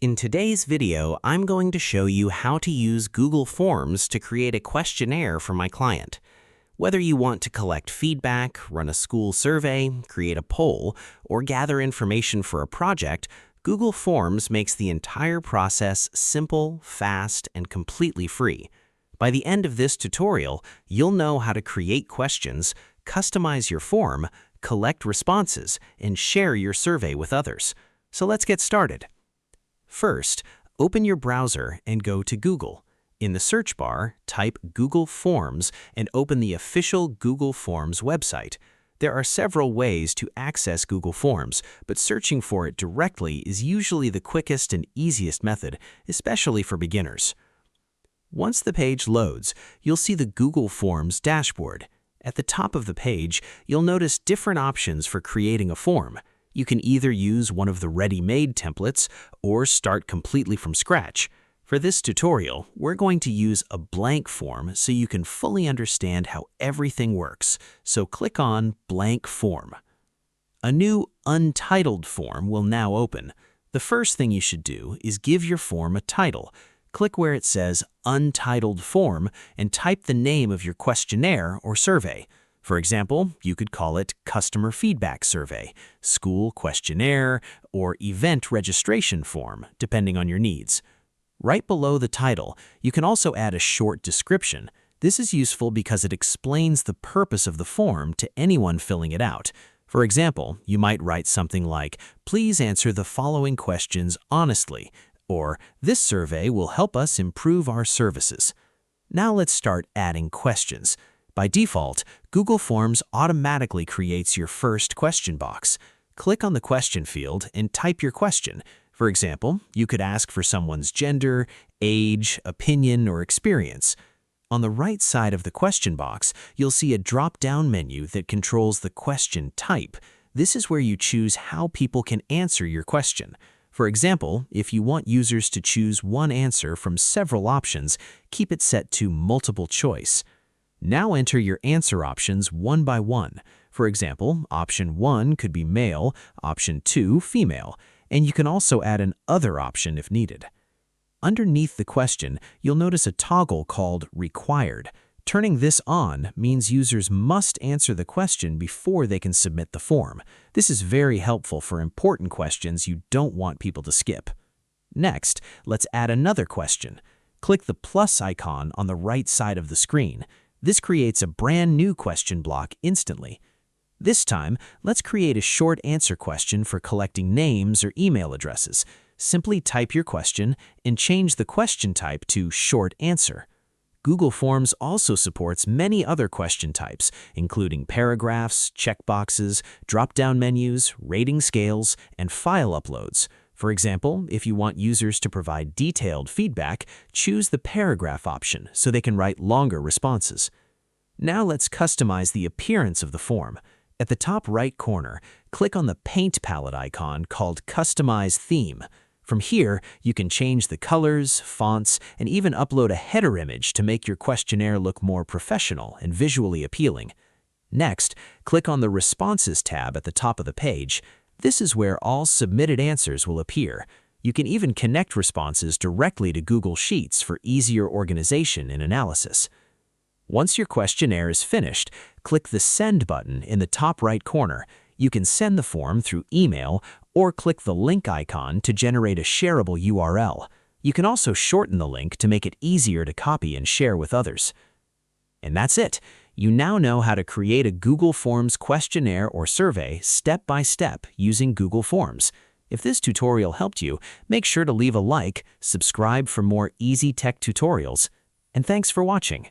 In today's video, I'm going to show you how to use Google Forms to create a questionnaire for my client. Whether you want to collect feedback, run a school survey, create a poll, or gather information for a project, Google Forms makes the entire process simple, fast, and completely free. By the end of this tutorial, you'll know how to create questions, customize your form, collect responses, and share your survey with others. So let's get started. First, open your browser and go to Google. In the search bar, type Google Forms and open the official Google Forms website. There are several ways to access Google Forms, but searching for it directly is usually the quickest and easiest method, especially for beginners. Once the page loads, you'll see the Google Forms dashboard. At the top of the page, you'll notice different options for creating a form. You can either use one of the ready-made templates or start completely from scratch. For this tutorial, we're going to use a blank form so you can fully understand how everything works. So click on Blank Form. A new untitled form will now open. The first thing you should do is give your form a title. Click where it says Untitled Form and type the name of your questionnaire or survey. For example, you could call it Customer Feedback Survey, School Questionnaire, or Event Registration Form, depending on your needs. Right below the title, you can also add a short description. This is useful because it explains the purpose of the form to anyone filling it out. For example, you might write something like, "Please answer the following questions honestly," or "This survey will help us improve our services." Now let's start adding questions. By default, Google Forms automatically creates your first question box. Click on the question field and type your question. For example, you could ask for someone's gender, age, opinion, or experience. On the right side of the question box, you'll see a drop-down menu that controls the question type. This is where you choose how people can answer your question. For example, if you want users to choose one answer from several options, keep it set to multiple choice. Now enter your answer options one by one. For example, option 1 could be male, option 2 female, and you can also add an other option if needed. Underneath the question, you'll notice a toggle called Required. Turning this on means users must answer the question before they can submit the form. This is very helpful for important questions you don't want people to skip. Next, let's add another question. Click the plus icon on the right side of the screen. This creates a brand new question block instantly. This time, let's create a short answer question for collecting names or email addresses. Simply type your question and change the question type to Short Answer. Google Forms also supports many other question types, including paragraphs, checkboxes, drop-down menus, rating scales, and file uploads. For example, if you want users to provide detailed feedback, choose the paragraph option so they can write longer responses. Now let's customize the appearance of the form. At the top right corner, click on the paint palette icon called Customize Theme. From here, you can change the colors, fonts, and even upload a header image to make your questionnaire look more professional and visually appealing. Next, click on the Responses tab at the top of the page. This is where all submitted answers will appear. You can even connect responses directly to Google Sheets for easier organization and analysis. Once your questionnaire is finished, click the Send button in the top right corner. You can send the form through email or click the link icon to generate a shareable URL. You can also shorten the link to make it easier to copy and share with others. And that's it. You now know how to create a Google Forms questionnaire or survey step by step using Google Forms. If this tutorial helped you, make sure to leave a like, subscribe for more easy tech tutorials, and thanks for watching.